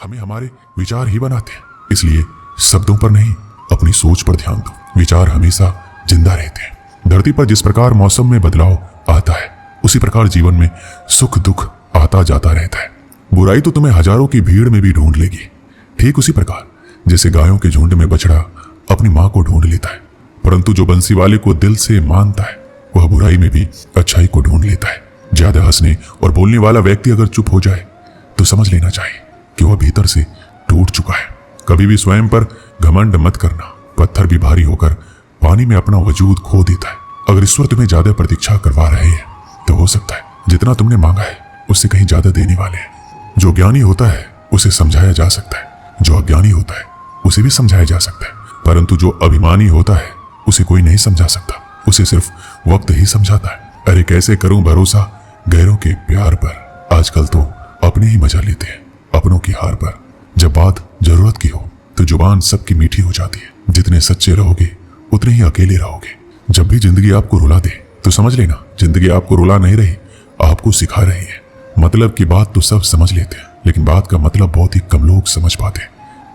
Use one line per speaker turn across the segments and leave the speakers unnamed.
हमें हमारे विचार ही बनाते हैं। इसलिए शब्दों पर नहीं, अपनी सोच पर ध्यान दो। विचार हमेशा जिंदा रहते हैं। धरती पर जिस प्रकार मौसम में बदलाव आता है, उसी प्रकार जीवन में सुख दुख आता जाता रहता है। बुराई तो तुम्हें हजारों की भीड़ में भी ढूंढ लेगी, ठीक उसी प्रकार जैसे गायों के झुंड में बछड़ा अपनी मां को ढूंढ लेता है। परंतु जो बंसी वाले को दिल से मानता है, वह बुराई में भी अच्छाई को ढूंढ लेता है। ज्यादा हंसने और बोलने वाला व्यक्ति अगर चुप हो जाए तो समझ लेना चाहिए कि वह भीतर से टूट चुका है। कभी भी स्वयं पर घमंड मत करना। पत्थर भी भारी होकर पानी में अपना वजूद खो देता है। अगर ईश्वर तुम्हें ज्यादा प्रतीक्षा करवा रहे हैं तो हो सकता है जितना तुमने मांगा है उससे कहीं ज्यादा देने वाले हैं। जो ज्ञानी होता है उसे समझाया जा सकता है, जो अज्ञानी होता है उसे भी समझाया जा सकता है, परंतु जो अभिमानी होता है उसे कोई नहीं समझा सकता, उसे सिर्फ वक्त ही समझाता है। अरे कैसे करूं भरोसा गैरों के प्यार पर, आजकल तो अपने ही मजा लेते हैं अपनों की हार पर। जब बात जरूरत की हो तो जुबान सबकी मीठी हो जाती है। जितने सच्चे रहोगे उतने ही अकेले रहोगे। जब भी जिंदगी आपको रुला दे तो समझ लेना जिंदगी आपको रुला नहीं रही, आपको सिखा रही है। मतलब की बात तो सब समझ लेते हैं, लेकिन बात का मतलब बहुत ही कम लोग समझ पाते हैं।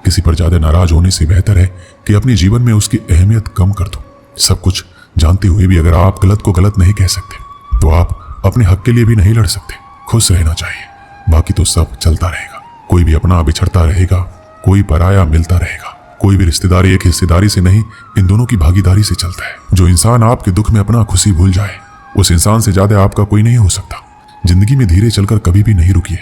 किसी पर ज्यादा नाराज होने से बेहतर है कि अपने जीवन में उसकी अहमियत कम कर दो। सब कुछ जानते हुए भी अगर आप गलत को गलत नहीं कह सकते तो आप अपने हक के लिए भी नहीं लड़ सकते। खुश रहना चाहिए, बाकी तो सब चलता रहेगा। कोई भी अपना बिछड़ता रहेगा, कोई पराया मिलता रहेगा। कोई भी रिश्तेदारी एक हिस्सेदारी से नहीं, इन दोनों की भागीदारी से चलता है। जो इंसान आपके दुख में अपना खुशी भूल जाए, उस इंसान से ज्यादा आपका कोई नहीं हो सकता। जिंदगी में धीरे चलकर कभी भी नहीं रुकिए।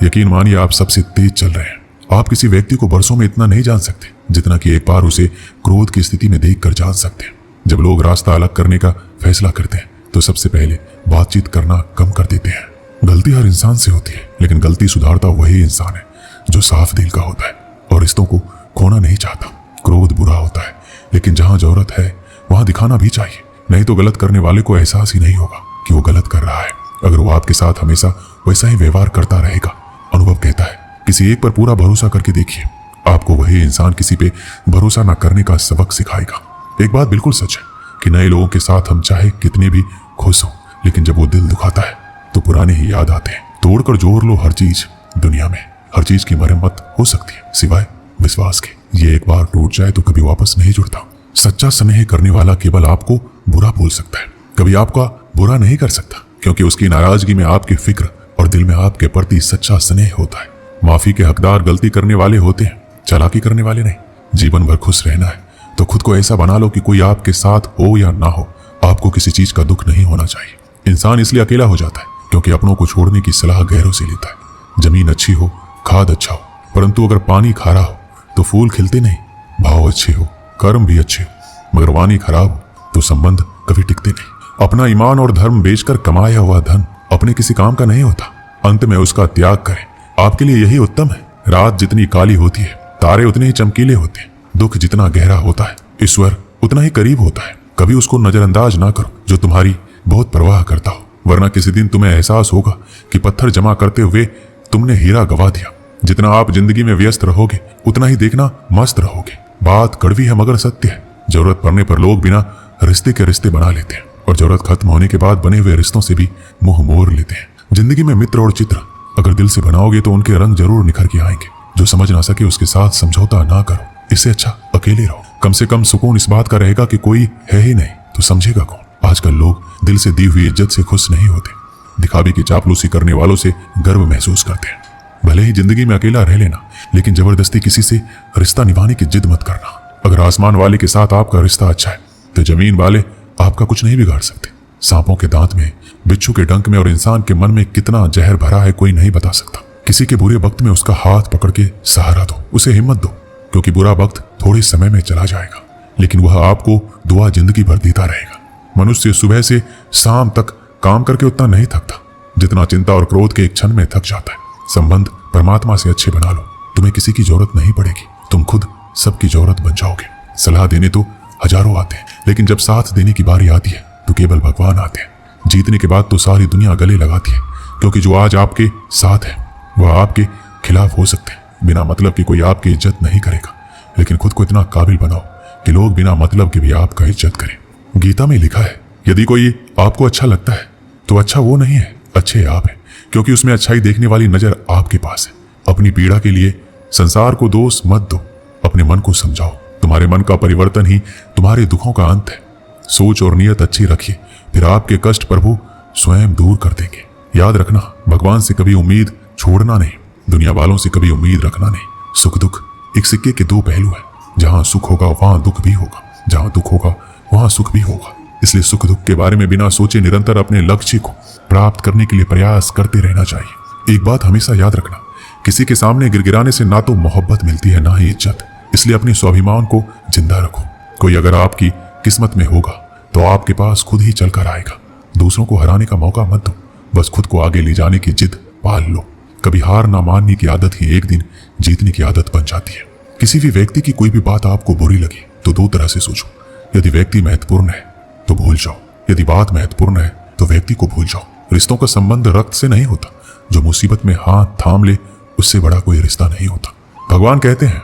यकीन मानिए आप सबसे तेज चल रहे हैं। आप किसी व्यक्ति को बरसों में इतना नहीं जान सकते जितना कि एक बार उसे क्रोध की स्थिति में देखकर जान सकते हैं। जब लोग रास्ता अलग करने का फैसला करते हैं तो सबसे पहले बातचीत करना कम कर देते हैं। गलती हर इंसान से होती है, लेकिन गलती सुधारता वही इंसान है जो साफ दिल का होता है और रिश्तों को खोना नहीं चाहता। क्रोध बुरा होता है, लेकिन जहां जरूरत है वहां दिखाना भी चाहिए, नहीं तो गलत करने वाले को एहसास ही नहीं होगा कि वो गलत कर रहा है। अगर वो आपके साथ हमेशा वैसा ही व्यवहार करता रहेगा, अनुभव कहता है किसी एक पर पूरा भरोसा करके देखिए, आपको वही इंसान किसी पे भरोसा न करने का सबक सिखाएगा। एक बात बिल्कुल सच है कि नए लोगों के साथ हम चाहे कितने भी खुश हो, लेकिन जब वो दिल दुखाता है तो पुराने ही याद आते हैं। तोड़कर जोड़ लो हर चीज, दुनिया में हर चीज की मरम्मत हो सकती है सिवाय विश्वास के। ये एक बार टूट जाए तो कभी वापस नहीं जुड़ता। सच्चा स्नेह करने वाला केवल आपको बुरा बोल सकता है, कभी आपका बुरा नहीं कर सकता, क्योंकि उसकी नाराजगी में आपकी फिक्र और दिल में आपके प्रति सच्चा स्नेह होता है। माफी के हकदार गलती करने वाले होते हैं, चालाकी करने वाले नहीं। जीवन भर खुश रहना है तो खुद को ऐसा बना लो कि कोई आपके साथ हो या ना हो, आपको किसी चीज का दुख नहीं होना चाहिए। इंसान इसलिए अकेला हो जाता है क्योंकि अपनों को छोड़ने की सलाह गैरों से लेता है। जमीन अच्छी हो, खाद अच्छा हो, परंतु अगर पानी खारा हो तो फूल खिलते नहीं। भाव अच्छे हो, कर्म भी अच्छे हो, मगर वाणी खराब हो तो संबंध कभी टिकते नहीं। अपना ईमान और धर्म बेचकर कमाया हुआ धन अपने किसी काम का नहीं होता, अंत में उसका त्याग करें। आपके लिए यही उत्तम है। रात जितनी काली होती है, तारे उतने ही चमकीले होते हैं। दुख जितना गहरा होता है, ईश्वर उतना ही करीब होता है। कभी उसको नजरअंदाज ना करो जो तुम्हारी बहुत परवाह करता हो, वरना किसी दिन तुम्हें एहसास होगा कि पत्थर जमा करते हुए तुमने हीरा गवा दिया। जितना आप जिंदगी में व्यस्त रहोगे उतना ही देखना मस्त रहोगे। बात कड़वी है मगर सत्य है। जरूरत पड़ने पर लोग बिना रिश्ते के रिश्ते बना लेते हैं और जरूरत खत्म होने के बाद बने हुए रिश्तों से भी मुंह मोड़ लेते हैं। जिंदगी में मित्र और चित्र अगर दिल से बनाओगे तो उनके रंग जरूर निखर के आएंगे। जो समझ ना सके उसके साथ समझौता ना करो, इससे अच्छा अकेले रहो। कम से कम सुकून इस बात का रहेगा कि कोई है ही नहीं तो समझेगा कौन। आजकल लोग दिल से दी हुई इज्जत से खुश नहीं होते, दिखावे की चापलूसी करने वालों से गर्व महसूस करते हैं। भले ही जिंदगी में अकेला रह लेना, लेकिन जबरदस्ती किसी से रिश्ता निभाने की जिद मत करना। अगर आसमान वाले के साथ आपका रिश्ता अच्छा है तो जमीन वाले आपका कुछ नहीं बिगाड़ सकते। सांपों के दांत में, बिच्छू के डंक में और इंसान के मन में कितना जहर भरा है कोई नहीं बता सकता। किसी के बुरे वक्त में उसका हाथ पकड़ के सहारा दो, उसे हिम्मत दो, क्योंकि बुरा वक्त थोड़े समय में चला जाएगा, लेकिन वह आपको दुआ जिंदगी भर देता रहेगा। मनुष्य सुबह से शाम तक काम करके उतना नहीं थकता जितना चिंता और क्रोध के एक क्षण में थक जाता है। संबंध परमात्मा से अच्छे बना लो, तुम्हें किसी की जरूरत नहीं पड़ेगी, तुम खुद सबकी जरूरत बन जाओगे। सलाह देने तो हजारों आते हैं, लेकिन जब साथ देने की बारी आती है तो केवल भगवान आते हैं। जीतने के बाद तो सारी दुनिया गले लगाती है, क्योंकि जो आज आपके साथ है वह आपके खिलाफ हो सकते हैं। बिना मतलब की कोई आपकी इज्जत नहीं करेगा, लेकिन खुद को इतना काबिल बनाओ कि लोग बिना मतलब के भी आपका इज्जत करें। गीता में लिखा है, यदि कोई आपको अच्छा लगता है तो अच्छा वो नहीं है, अच्छे आप हैं, क्योंकि उसमें अच्छाई देखने वाली नजर आपके पास है। अपनी पीड़ा के लिए संसार को दोष मत दो, अपने मन को समझाओ। तुम्हारे मन का परिवर्तन ही तुम्हारे दुखों का अंत है। सोच और नियत अच्छी रखिए, फिर आपके कष्ट प्रभु स्वयं दूर कर देंगे। याद रखना, भगवान से कभी उम्मीद छोड़ना नहीं, दुनिया वालों से कभी उम्मीद रखना नहीं। सुख दुख एक सिक्के के दो पहलू है। जहां सुख होगा वहां दुख भी होगा, जहां दुख होगा वहां सुख भी होगा। इसलिए सुख दुख के बारे में बिना सोचे निरंतर अपने लक्ष्य को प्राप्त करने के लिए प्रयास करते रहना चाहिए। एक बात हमेशा याद रखना, किसी के सामने गिड़गिड़ाने से ना तो मोहब्बत मिलती है ना ही इज्जत। इसलिए अपने स्वाभिमान को जिंदा रखो। कोई अगर आपकी किस्मत में होगा तो आपके पास खुद ही चलकर आएगा। दूसरों को हराने का मौका मत दो, बस खुद को आगे ले जाने की जिद पाल लो। कभी हार ना मानने की आदत ही एक दिन जीतने की आदत बन जाती है। किसी भी व्यक्ति की कोई भी बात आपको बुरी लगी तो दो तरह से सोचो। यदि व्यक्ति महत्वपूर्ण है तो भूल जाओ, यदि बात महत्वपूर्ण है तो व्यक्ति को भूल जाओ। रिश्तों का संबंध रक्त से नहीं होता, जो मुसीबत में हाथ थाम ले उससे बड़ा कोई रिश्ता नहीं होता। भगवान कहते हैं,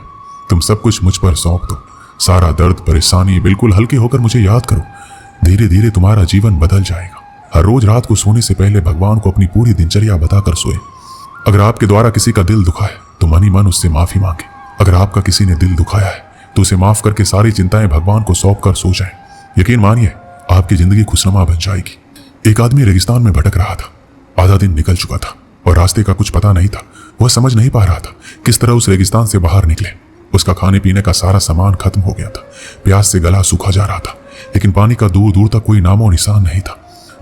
तुम सब कुछ मुझ पर सौंप दो, सारा दर्द परेशानी बिल्कुल हल्के होकर मुझे याद करो, धीरे धीरे तुम्हारा जीवन बदल जाएगा। हर रोज रात को सोने से पहले भगवान को अपनी पूरी दिनचर्या बताकर सोए। अगर आपके द्वारा किसी का दिल दुखा है तो मन ही मन उससे माफी मांगे। अगर आपका किसी ने दिल दुखाया है तो उसे माफ करके सारी चिंताएं भगवान को सौंप कर सो जाए। यकीन मानिए, आपकी जिंदगी खुशनुमा बन जाएगी। एक आदमी रेगिस्तान में भटक रहा था। आधा दिन निकल चुका था और रास्ते का कुछ पता नहीं था। वह समझ नहीं पा रहा था किस तरह उस रेगिस्तान से बाहर निकले। उसका खाने पीने का सारा सामान खत्म हो गया था। प्यास से गला सूखा जा रहा था, लेकिन पानी का दूर दूर तक कोई नामो निशान नहीं था।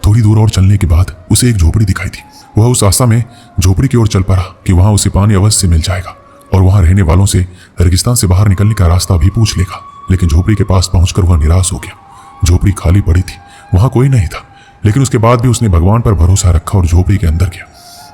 थोड़ी दूर और चलने के बाद उसे एक झोपड़ी दिखाई दी। वह उस आशा में झोपड़ी की ओर चल पड़ा कि वहां उसे पानी अवश्य मिल जाएगा और वहां रहने वालों से रेगिस्तान से बाहर निकलने का रास्ता भी पूछ लेगा। लेकिन झोपड़ी के पास पहुंचकर वह निराश हो गया। झोपड़ी खाली पड़ी थी, वहां कोई नहीं था। लेकिन उसके बाद भी उसने भगवान पर भरोसा रखा और झोपड़ी के अंदर गया।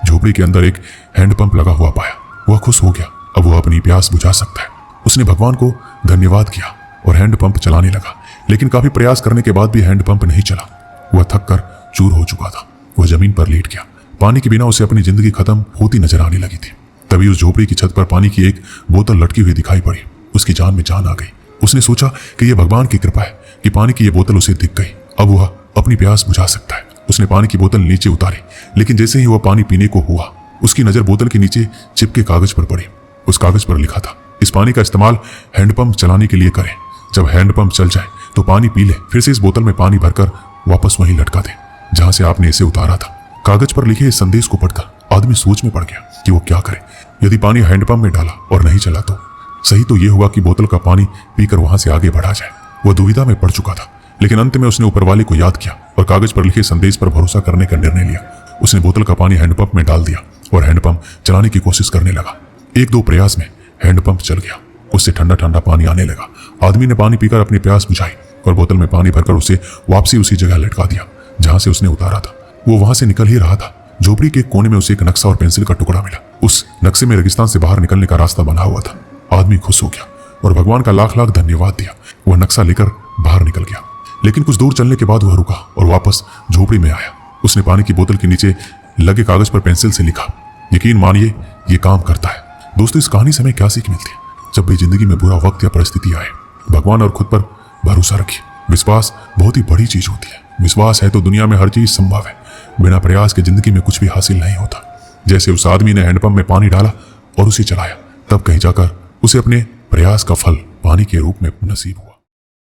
झोपड़ी के अंदर एक हैंडपंप लगा हुआ पाया। वह खुश हो गया, अब वह अपनी प्यास बुझा सकता है। उसने भगवान को धन्यवाद किया और हैंडपंप चलाने लगा। लेकिन काफी प्रयास करने के बाद भी हैंडपंप नहीं चला। वह थक कर चूर हो चुका था। वह जमीन पर लेट गया। पानी के बिना उसे अपनी जिंदगी खत्म होती नजर आने लगी थी। तभी उस झोपड़ी की छत पर पानी की एक बोतल लटकी हुई दिखाई पड़ी। उसकी जान में जान आ गई। उसने सोचा कि यह भगवान की कृपा है कि पानी की यह बोतल उसे दिख गई। अब वह अपनी प्यास बुझा सकता है। उसने पानी की बोतल नीचे उतारी, लेकिन जैसे ही वह पानी पीने को हुआ, उसकी नजर बोतल के नीचे चिपके कागज पर पड़ी। उस कागज पर लिखा था, इस पानी का इस्तेमाल हैंडपंप चलाने के लिए करें। जब हैंडपंप चल जाए तो पानी पी ले, फिर से इस बोतल में पानी भरकर वापस वहीं लटका दे जहां से आपने इसे उतारा था। कागज पर लिखे इस संदेश को पढ़कर आदमी सोच में पड़ गया कि वो क्या करे। यदि पानी हैंडपंप में डाला और नहीं चला तो सही तो यह हुआ कि बोतल का पानी पीकर वहां से आगे बढ़ा जाए। वह दुविधा में पड़ चुका था, लेकिन अंत में उसने ऊपर वाले को याद किया और कागज पर लिखे संदेश पर भरोसा करने का निर्णय लिया। उसने बोतल का पानी हैंडपंप में डाल दिया और हैंडपंप चलाने की कोशिश करने लगा। एक दो प्रयास में हैंडपंप चल गया। उससे ठंडा ठंडा पानी आने लगा। आदमी ने पानी पीकर अपनी प्यास बुझाई और बोतल में पानी भरकर उसे वापसी उसी जगह लटका दिया जहां से उसने उतारा था। वो वहां से निकल ही रहा था। झोपड़ी के कोने में उसे एक नक्शा और पेंसिल का टुकड़ा मिला। उस नक्शे में रेगिस्तान से बाहर निकलने का रास्ता बना हुआ था। आदमी खुश हो गया और भगवान का लाख लाख धन्यवाद दिया। वह नक्शा लेकर बाहर निकल गया, लेकिन कुछ दूर चलने के बाद वह रुका और वापस झोपड़ी में आया। उसने पानी की बोतल के नीचे लगे कागज पर पेंसिल से लिखा। यकीन मानिए, ये काम करता है। दोस्तों, इस कहानी से हमें क्या सीख मिलती है? जब भी जिंदगी में बुरा वक्त या परिस्थिति आए, भगवान और खुद पर भरोसा रखिए। विश्वास बहुत ही बड़ी चीज होती है। विश्वास है तो दुनिया में हर चीज संभव है। बिना प्रयास के जिंदगी में कुछ भी हासिल नहीं होता। जैसे उस आदमी ने हैंडपंप में पानी डाला और उसे चलाया, तब कहीं जाकर उसे अपने प्रयास का फल पानी के रूप में नसीब हुआ।